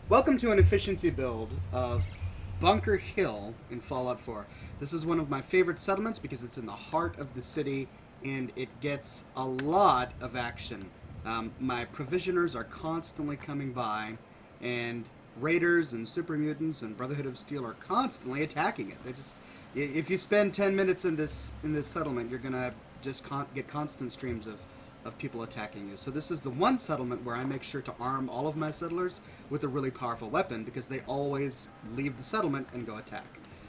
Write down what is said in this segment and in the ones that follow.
Welcome to an efficiency build of Bunker Hill in Fallout 4. This is one of my favorite settlements because it's in the heart of the city and it gets a lot of action. My provisioners are constantly coming by, and raiders and super mutants and Brotherhood of Steel are constantly attacking it. If you spend 10 minutes in this settlement, you're gonna just get constant streams of people attacking you. So this is the one settlement where I make sure to arm all of my settlers with a really powerful weapon because they always leave the settlement and go attack.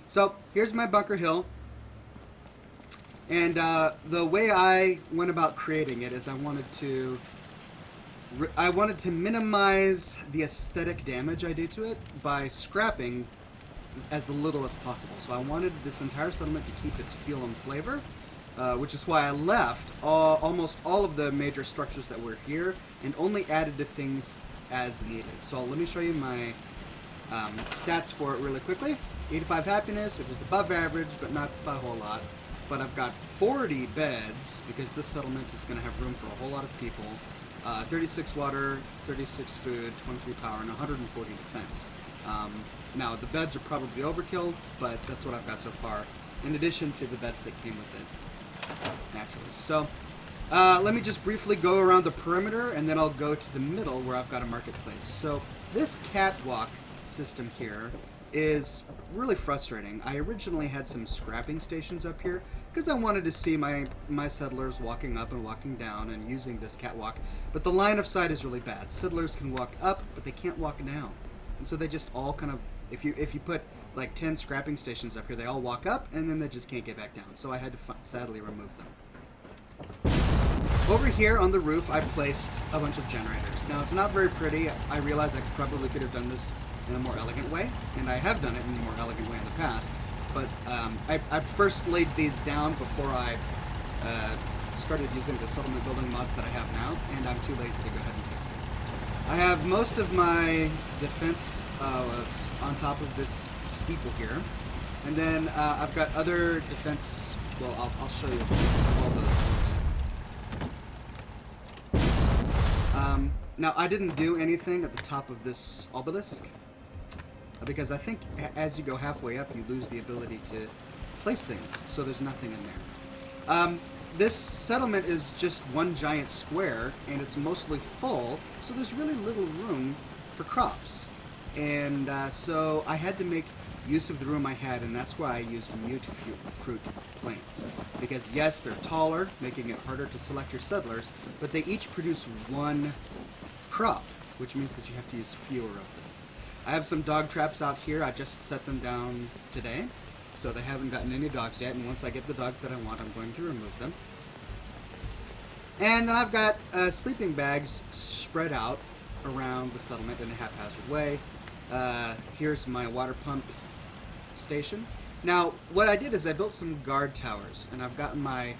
So here's my Bunker Hill. And the way I went about creating it is I wanted to minimize the aesthetic damage I do to it by scrapping as little as possible. So I wanted this entire settlement to keep its feel and flavor, which is why I left almost all of the major structures that were here and only added the things as needed. So let me show you my stats for it really quickly. 85 happiness, which is above average, but not by a whole lot. But I've got 40 beds, because this settlement is going to have room for a whole lot of people. 36 water, 36 food, 23 power, and 140 defense. Now, the beds are probably overkill, but that's what I've got so far, in addition to the beds that came with it, naturally. So, let me just briefly go around the perimeter, and then I'll go to the middle where I've got a marketplace. So, this catwalk system here is really frustrating. I originally had some scrapping stations up here because I wanted to see my settlers walking up and walking down and using this catwalk, but the line of sight is really bad. Settlers can walk up, but they can't walk down, and so they just all kind of, if you put like 10 scrapping stations up here, they all walk up and then they just can't get back down, so I had to sadly remove them. Over here on the roof I placed a bunch of generators. Now it's not very pretty. I realize I probably could have done this in a more elegant way, and I have done it in a more elegant way in the past, but I first laid these down before I started using the settlement building mods that I have now, and I'm too lazy to go ahead and fix it. I have most of my defense on top of this steeple here, and then I've got other defense, well, I'll show you all those. Now, I didn't do anything at the top of this obelisk, because I think as you go halfway up, you lose the ability to place things, so there's nothing in there. This settlement is just one giant square, and it's mostly full, so there's really little room for crops. And so I had to make use of the room I had, and that's why I used mute fruit plants. Because yes, they're taller, making it harder to select your settlers, but they each produce one crop, which means that you have to use fewer of them. I have some dog traps out here. I just set them down today, so they haven't gotten any dogs yet, and once I get the dogs that I want, I'm going to remove them. And then I've got sleeping bags spread out around the settlement in a haphazard way. Here's my water pump station. Now, what I did is I built some guard towers, and I've got my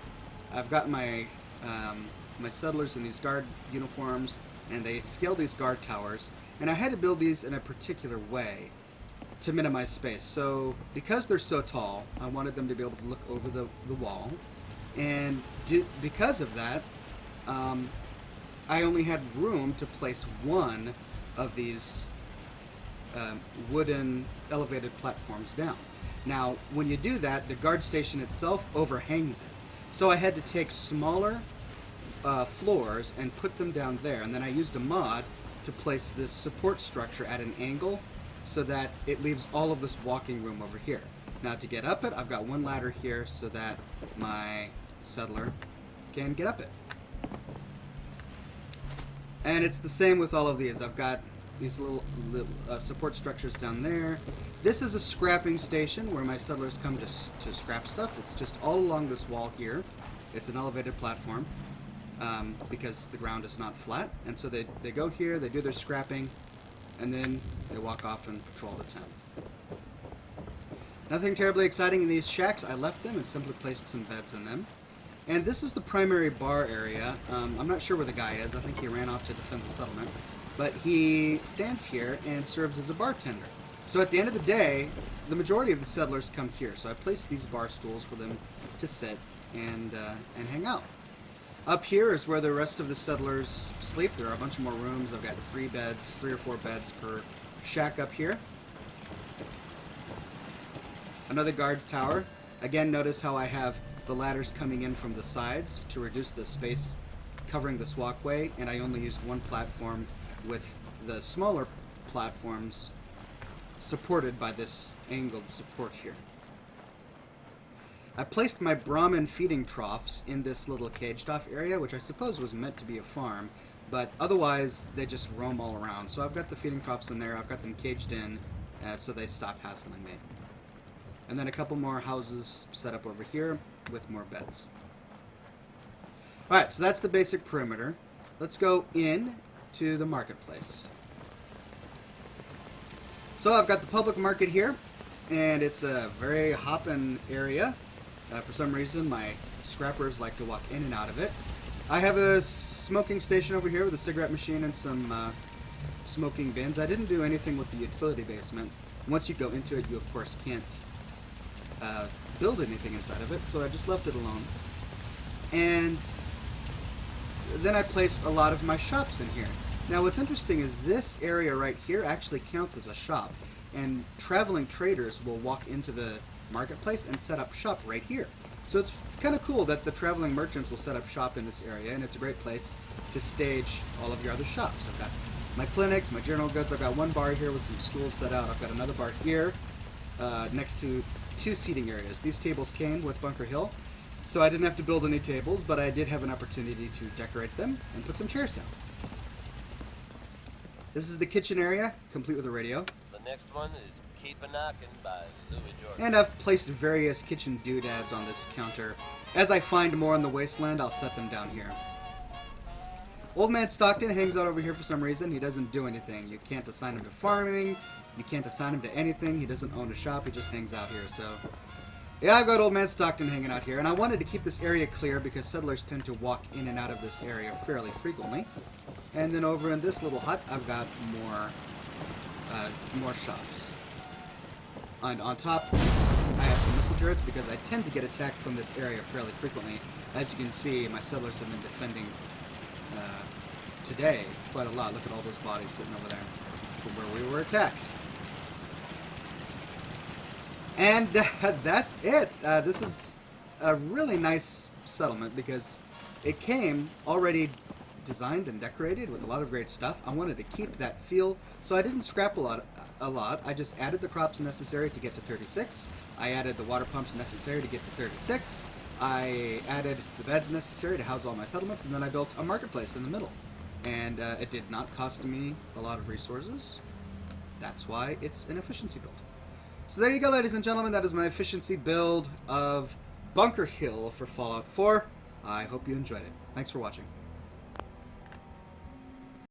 settlers in these guard uniforms, and they scale these guard towers. And I had to build these in a particular way to minimize space. So because they're so tall, I wanted them to be able to look over the wall. And because of that, I only had room to place one of these wooden elevated platforms down. Now, when you do that, the guard station itself overhangs it. So I had to take smaller floors and put them down there. And then I used a mod to place this support structure at an angle so that it leaves all of this walking room over here. Now to get up it, I've got one ladder here so that my settler can get up it. And it's the same with all of these. I've got these little support structures down there. This is a scrapping station where my settlers come to scrap stuff. It's just all along this wall here. It's an elevated platform. Because the ground is not flat, and so they go here, they do their scrapping, and then they walk off and patrol the town. Nothing terribly exciting in these shacks. I left them and simply placed some beds in them. And this is the primary bar area. I'm not sure where the guy is. I think he ran off to defend the settlement. But he stands here and serves as a bartender. So at the end of the day, the majority of the settlers come here. So I placed these bar stools for them to sit and hang out. Up here is where the rest of the settlers sleep. There are a bunch of more rooms. I've got 3 or 4 beds per shack up here. Another guard tower. Again, notice how I have the ladders coming in from the sides to reduce the space covering this walkway, and I only used one platform with the smaller platforms supported by this angled support here. I placed my Brahmin feeding troughs in this little caged off area, which I suppose was meant to be a farm, but otherwise they just roam all around. So I've got the feeding troughs in there, I've got them caged in so they stop hassling me. And then a couple more houses set up over here with more beds. Alright, so that's the basic perimeter. Let's go in to the marketplace. So I've got the public market here, and it's a very hopping area. For some reason, my scrappers like to walk in and out of it. I have a smoking station over here with a cigarette machine and some smoking bins. I didn't do anything with the utility basement. Once you go into it, you of course can't build anything inside of it, so I just left it alone. And then I placed a lot of my shops in here. Now what's interesting is this area right here actually counts as a shop, and traveling traders will walk into the marketplace and set up shop right here. So it's kind of cool that the traveling merchants will set up shop in this area, and it's a great place to stage all of your other shops. I've got my clinics, my general goods. I've got one bar here with some stools set out. I've got another bar here next to 2 seating areas. These tables came with Bunker Hill, so I didn't have to build any tables, but I did have an opportunity to decorate them and put some chairs down. This is the kitchen area, complete with a radio. The next one is Keep a Knockin' by Louis Jordan. And I've placed various kitchen doodads on this counter. As I find more in the wasteland, I'll set them down here. Old Man Stockton hangs out over here for some reason. He doesn't do anything. You can't assign him to farming. You can't assign him to anything. He doesn't own a shop. He just hangs out here. So, yeah, I've got Old Man Stockton hanging out here. And I wanted to keep this area clear because settlers tend to walk in and out of this area fairly frequently. And then over in this little hut, I've got more shops. And on top, I have some missile turrets because I tend to get attacked from this area fairly frequently. As you can see, my settlers have been defending today quite a lot. Look at all those bodies sitting over there from where we were attacked. And that's it. This is a really nice settlement because it came already designed and decorated with a lot of great stuff. I wanted to keep that feel, so I didn't scrap a lot. I just added the crops necessary to get to 36. I added the water pumps necessary to get to 36. I added the beds necessary to house all my settlements, and then I built a marketplace in the middle. And it did not cost me a lot of resources. That's why it's an efficiency build. So there you go, ladies and gentlemen. That is my efficiency build of Bunker Hill for Fallout 4. I hope you enjoyed it. Thanks for watching.